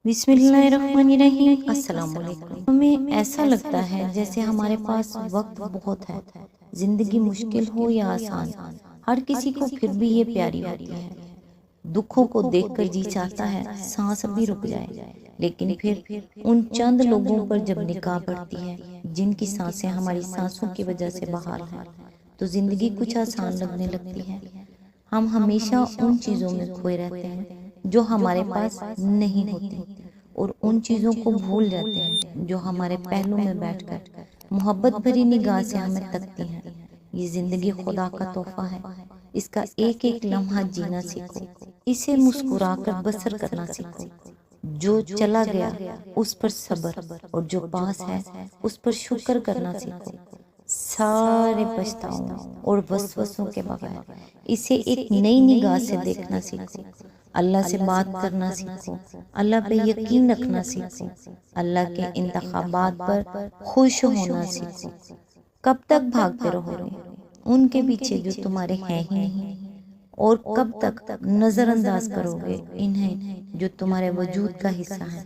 بسم اللہ الرحمن الرحیم۔ السلام علیکم۔ ہمیں ایسا لگتا ہے جیسے ہمارے پاس وقت بہت ہے، زندگی مشکل ہو یا آسان، ہر کسی کو پھر بھی یہ پیاری ہوتی ہے۔ دکھوں کو دیکھ کر جی چاہتا ہے سانس بھی رک جائے، لیکن پھر ان چند لوگوں پر جب نگاہ پڑتی ہے جن کی سانسیں ہماری سانسوں کی وجہ سے بحال ہیں، تو زندگی کچھ آسان لگنے لگتی ہے۔ ہم ہمیشہ ان چیزوں میں کھوئے رہتے ہیں جو ہمارے پاس نہیں ہوتی، اور ان چیزوں کو بھول جاتے ہیں جو ہمارے پہلو میں بیٹھ کر محبت بھری نگاہ سے ہمیں تکتی ہیں۔ یہ زندگی خدا کا تحفہ ہے، اس کا ایک ایک لمحہ جینا سیکھو، اسے مسکرا کر بسر کرنا سیکھو۔ جو چلا گیا اس پر صبر، اور جو پاس ہے اس پر شکر کرنا سیکھو۔ سارے پچھتاؤں اور وسوسوں کے بغیر اسے ایک نئی نگاہ سے دیکھنا سیکھو۔ اللہ سے بات کرنا سیکھو، اللہ پہ یقین رکھنا سیکھو، اللہ کے انتخابات پر خوش ہونا سیکھو۔ کب تک بھاگتے رہو گے ان کے پیچھے جو تمہارے ہیں ہی نہیں، اور کب تک نظر انداز کرو گے انہیں جو تمہارے وجود کا حصہ ہیں؟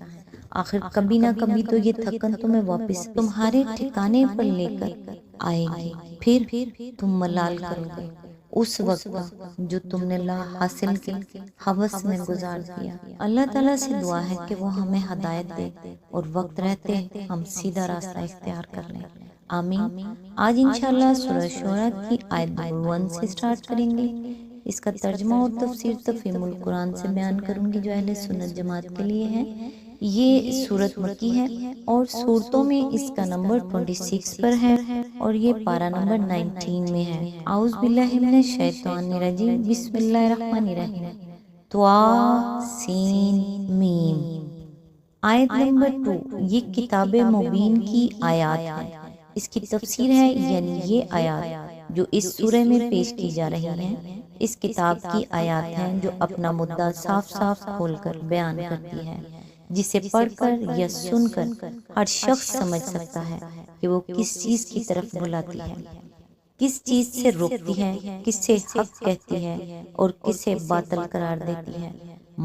آخر کبھی نہ کبھی تو یہ تھکن تمہیں واپس تمہارے ٹھکانے پر لے کر آئے گی، پھر تم ملال کرو گے اس وقت کا جو تم نے لا حاصل کے ہوس میں گزار دیا۔ اللہ تعالیٰ سے دعا ہے کہ وہ ہمیں ہدایت دے اور وقت رہتے ہم سیدھا راستہ اختیار کر لیں، آمین۔ آج انشاءاللہ سورہ شعراء کی آیت نمبر 1 سے سٹارٹ کریں گے۔ اس کا ترجمہ اور تفسیر تفہیم القرآن سے بیان کروں گی جو اہل سنت جماعت کے لیے ہے۔ یہ سورت مکی ہے اور سورتوں میں اس کا نمبر 26 پر ہے، اور یہ پارہ نمبر 19 میں ہے۔ اعوذ باللہ من الشیطان الرجیم، بسم اللہ الرحمن الرحیم۔ سین میم۔ آیت نمبر 2، یہ کتاب مبین کی آیات ہے۔ اس کی تفسیر ہے، یعنی یہ آیات جو اس سورہ میں پیش کی جا رہی ہیں اس کتاب کی آیات ہیں جو اپنا مدعا صاف صاف کھول کر بیان کرتی ہے، جسے پڑھ کر یا سن کر ہر شخص سمجھ سکتا ہے کہ وہ کس چیز کی طرف بلاتی ہے، کس چیز سے روکتی ہے، کس سے حق کہتی ہے اور کسے باطل قرار دیتی ہے۔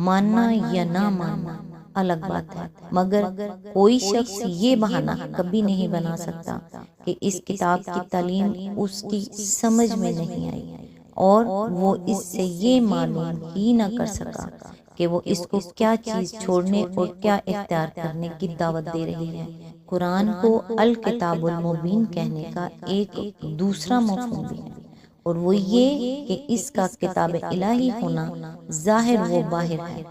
ماننا یا نہ ماننا الگ بات ہے، مگر کوئی شخص یہ بہانہ کبھی نہیں بنا سکتا کہ اس کتاب کی تعلیم اس کی سمجھ میں نہیں آئی، اور وہ اس سے یہ معلوم ہی نہ کر سکا کہ وہ اس کو کیا چیز چھوڑنے اور کیا اختیار کرنے کی دعوت دے رہی ہے۔ قرآن کو الکتاب المبین کہنے کا ایک دوسرا مفہوم بھی ہے، اور وہ یہ کہ اس کا کتاب الہی ہونا ظاہر و باہر ہے۔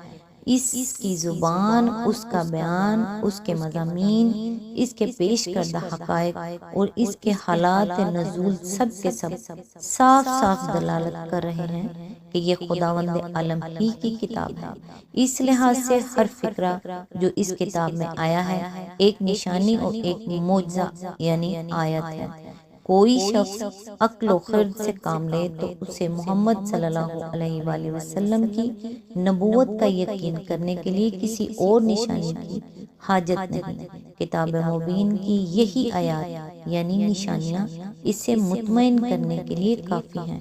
اس کی زبان، اس کا بیان، اس کے مضامین، اس کے پیش کردہ حقائق اور اس کے حالات نزول سب کے سب صاف صاف دلالت کر رہے ہیں کہ یہ خداوند عالم ہی کی کتاب ہے۔ اس لحاظ سے ہر فقرہ جو اس کتاب میں آیا ہے ایک نشانی اور ایک معجزہ یعنی آیت ہے۔ کوئی شخص عقل و خرد سے کام لے تو اسے محمد صلی اللہ علیہ وآلہ وسلم کی نبوت کا یقین کرنے کے لیے کسی اور نشانی کی حاجت نہیں۔ کتاب مبین کی یہی آیات یعنی نشانیاں اسے مطمئن کرنے کے لیے کافی ہیں۔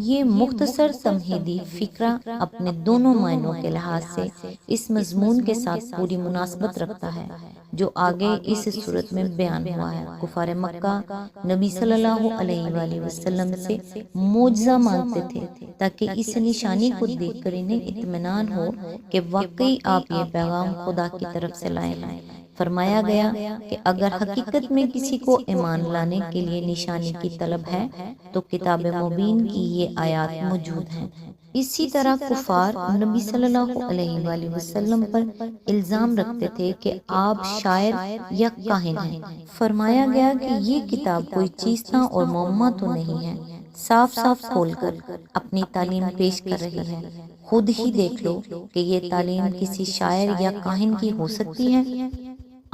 یہ مختصر تمہیدی فقرہ اپنے دونوں معنوں کے لحاظ سے اس مضمون کے ساتھ پوری مناسبت رکھتا ہے جو آگے اس صورت میں بیان ہوا ہے۔ کفار مکہ نبی صلی اللہ علیہ وآلہ وسلم سے معجزہ مانگتے تھے تاکہ اس نشانی کو دیکھ کر انہیں اطمینان ہو کہ واقعی آپ یہ پیغام خدا کی طرف سے لائے ہیں۔ فرمایا گیا کہ اگر حقیقت میں کسی کو ایمان لانے کے لیے نشانی کی طلب ہے تو کتاب مبین کی یہ آیات موجود ہیں۔ اسی طرح کفار نبی صلی اللہ علیہ وآلہ وسلم پر الزام رکھتے تھے کہ آپ شاعر یا کاہن ہیں۔ فرمایا گیا کہ یہ کتاب کوئی چیستہ اور معمہ تو نہیں ہے، صاف صاف کھول کر اپنی تعلیم پیش کر رہی ہے۔ خود ہی دیکھ لو کہ یہ تعلیم کسی شاعر یا کاہن کی ہو سکتی ہے۔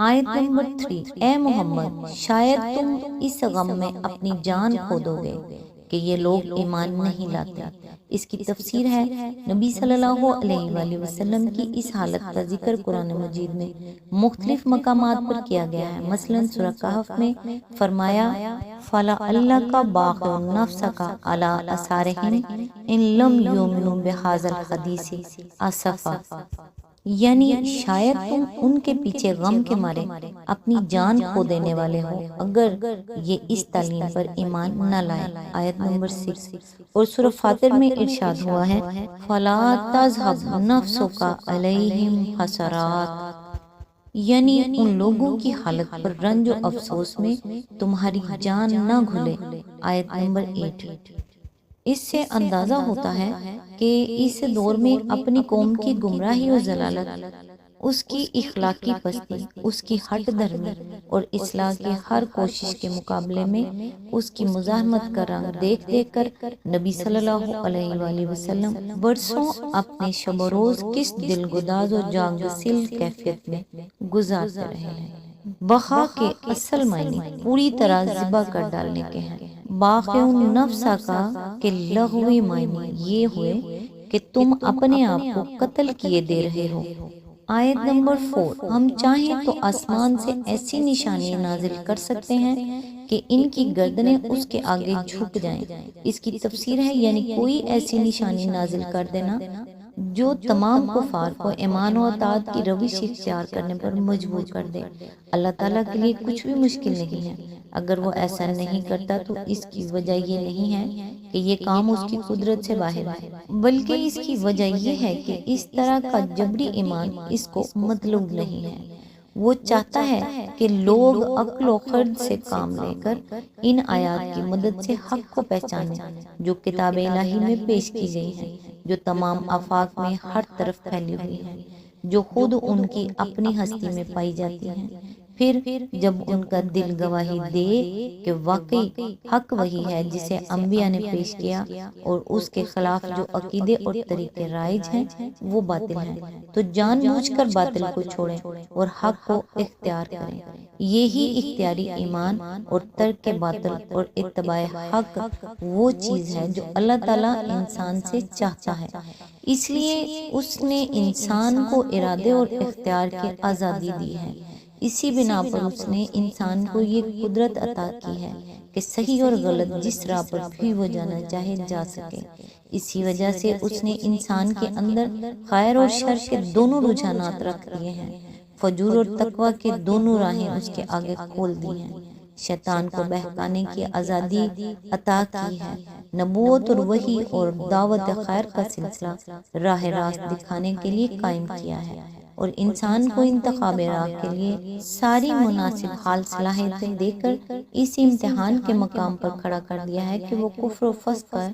آیت نمبر 3، اے محمد شاید تم اس غم میں اپنی جان کھو دو گے کہ یہ لوگ ایمان نہیں لاتے۔ اس کی تفسیر ہے، نبی صلی اللہ علیہ وآلہ وسلم کی اس حالت کا ذکر قرآن مجید میں مختلف مقامات پر کیا گیا ہے۔ مثلا سورہ کہف میں فرمایا فَلَعَلَّكَ بَاخِعٌ نَفْسَكَ عَلَىٰ آثَارِهِمْ إِن لَّمْ يُؤْمِنُوا بِهَٰذَا الْحَدِيثِ آسَفًا۔ یعنی شاید تم ان کے پیچھے غم کے مارے اپنی جان کھو دینے والے ہو اگر یہ اس تعلیم پر ایمان نہ لائے۔ آیت نمبر 6 اور سورہ فاطر میں ارشاد ہوا ہے فَلَا تَذْهَبْ نَفْسُكَ عَلَيْهِمْ حَسَرَاتٍ، یعنی ان لوگوں کی حالت پر رنج و افسوس میں تمہاری جان نہ گھلے۔ آیت نمبر 8۔ اس سے اندازہ ہوتا ہے کہ اس دور میں اپنی قوم کی گمراہی و ضلالت، اس کی اخلاقی پستی، اس کی ہٹ دھرمی اور اصلاح کی ہر کوشش کے مقابلے میں اس کی مزاحمت کا رنگ دیکھ دیکھ کر نبی صلی اللہ علیہ وآلہ وسلم برسوں اپنے شب و روز کس دلگداز و جانگسل کیفیت میں گزارتے رہے ہیں۔ بقا کے اصل معنی پوری طرح ذبح کر ڈالنے کے ہیں۔ باقی نفسا کا کہ لغوی معنی یہ ہوئے کہ تم اپنے آپ کو قتل کیے دے رہے ہو۔ آیت نمبر 4 ہم چاہیں تو آسمان سے ایسی نشانیاں نازل کر سکتے ہیں کہ ان کی گردنیں اس کے آگے جھک جائیں۔ اس کی تفسیر ہے یعنی کوئی ایسی نشانی نازل کر دینا جو تمام کفار کو ایمان و اطاعت کی روش اختیار کرنے پر مجبور کر دے۔ اللہ تعالیٰ کے لیے کچھ بھی مشکل نہیں ہے۔ اگر وہ ایسا نہیں کرتا تو اس کی وجہ یہ نہیں ہے کہ یہ کام اس کی قدرت سے باہر ہے، بلکہ اس کی وجہ یہ ہے کہ اس طرح کا جبری ایمان اس کو مطلوب نہیں ہے۔ وہ چاہتا ہے کہ لوگ عقل و خرد سے کام لے کر ان آیات کی مدد سے حق کو پہچانیں جو کتاب الہی میں پیش کی گئی ہیں، جو تمام آفاق میں ہر طرف پھیلی ہوئی ہیں، جو خود ان کی اپنی ہستی میں پائی جاتی ہیں۔ پھر جب ان کا دل گواہی دے کہ واقعی حق وہی ہے جسے انبیاء نے پیش کیا اور اس کے خلاف جو عقیدے اور طریقے رائج ہیں وہ باطل ہیں، تو جان بوجھ کر باطل کو چھوڑیں اور حق کو اختیار کریں۔ یہی اختیاری ایمان اور ترک باطل اور اتباع حق وہ چیز ہے جو اللہ تعالیٰ انسان سے چاہتا ہے۔ اس لیے اس نے انسان کو ارادے اور اختیار کی آزادی دی ہے۔ اسی بنا پر اس نے انسان کو یہ قدرت عطا کی ہے کہ صحیح اور غلط جس راہ پر بھی وہ جانا چاہے جا سکے۔ اسی وجہ سے اس نے انسان کے اندر خیر اور شر کے دونوں رجحانات رکھ دیے ہیں، فجور اور تقوی کے دونوں راہیں اس کے آگے کھول دی ہیں، شیطان کو بہکانے کی آزادی عطا کی ہے، نبوت اور وحی اور دعوت خیر کا سلسلہ راہ راست دکھانے کے لیے قائم کیا ہے، اور انسان کو انتخاب راہ کے لیے ساری مناسب حال صلاحیتیں دے کر اس امتحان کے مقام پر کھڑا کر دیا ہے کہ وہ کفر و فسق کا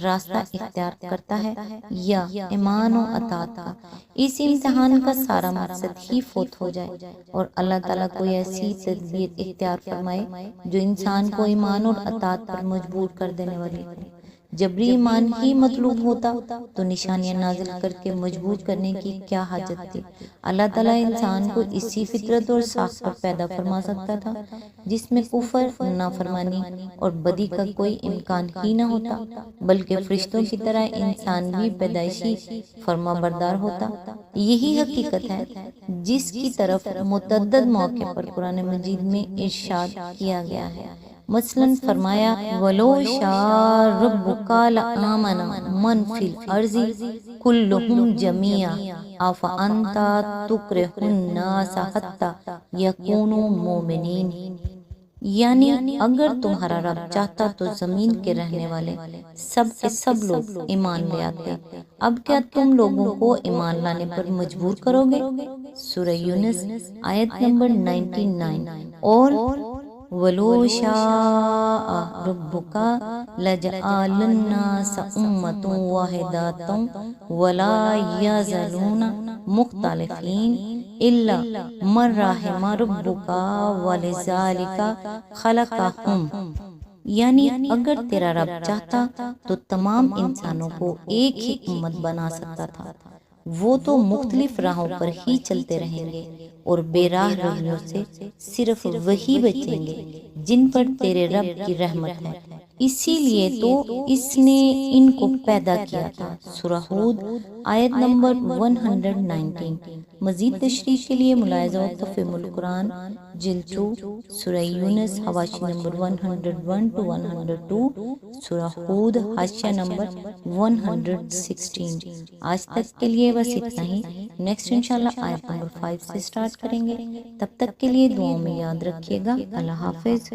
راستہ اختیار کرتا ہے یا ایمان و اطاعت کا۔ اس امتحان کا سارا مقصد ہی فوت ہو جائے اور اللہ تعالیٰ کوئی ایسی تدبیر اختیار فرمائے جو انسان کو ایمان اور اطاعت پر مجبور کر دینے والی ہو۔ جبری ایمان ہی مطلوب ہوتا تو نشانیاں نازل کر کے مجبور کرنے کی کیا حاجت تھی؟ اللہ تعالیٰ انسان کو اسی فطرت اور ساخت پر پیدا فرما سکتا تھا جس میں کفر، نافرمانی اور بدی کا کوئی امکان ہی نہ ہوتا، بلکہ فرشتوں کی طرح انسان بھی پیدائشی فرما بردار ہوتا۔ یہی حقیقت ہے جس کی طرف متعدد موقع پر قرآن مجید میں ارشاد کیا گیا ہے۔ مثلاً فرمایا وَلَوْ شَاءَ رَبُّكَ لَآمَنَ مَنْ فِي الْأَرْضِ كُلُّهُمْ جَمِيعًا أَفَأَنْتَ تُكْرِهُ النَّاسَ حَتَّى يَكُونُوا مُؤْمِنِينَ، یعنی اگر تمہارا رب چاہتا تو زمین کے رہنے والے سب کے سب لوگ ایمان لے آتے، اب کیا تم لوگوں کو ایمان لانے پر مجبور کرو گے؟ سورہ یونس آیت نمبر 99۔ اور وَلَوْ شَاءَ رَبُّكَ لَجَعَلَ النَّاسَ أُمَّةً وَاحِدَةً وَلَا يَزَالُونَ مُخْتَلِفِينَ إِلَّا مَن رَّحِمَ رَبُّكَ وَلِذَلِكَ خَلَقَهُمْ، یعنی اگر تیرا رب چاہتا تو تمام انسانوں کو ایک ہی امت بنا سکتا تھا، وہ تو مختلف راہوں پر ہی چلتے رہیں گے اور بے راہ رویوں سے صرف وہی بچیں گے جن پر تیرے رب کی رحمت ہے، اسی لیے تو اس نے ان کو پیدا کیا تھا۔ سورہ ہود آیت نمبر 119۔ مزید تشریح کے لیے ملاحظہ و تفہیم القرآن جلد 2، سورہ یونس حواشی نمبر 101 to 102، سورہ ہود حاشیہ نمبر 116۔ آج تک کے لیے بس اتنا ہی، نیکسٹ انشاءاللہ آیت نمبر 5 سے سٹارٹ کریں گے۔ تب تک کے لیے دعاؤں میں یاد رکھیے گا۔ اللہ حافظ۔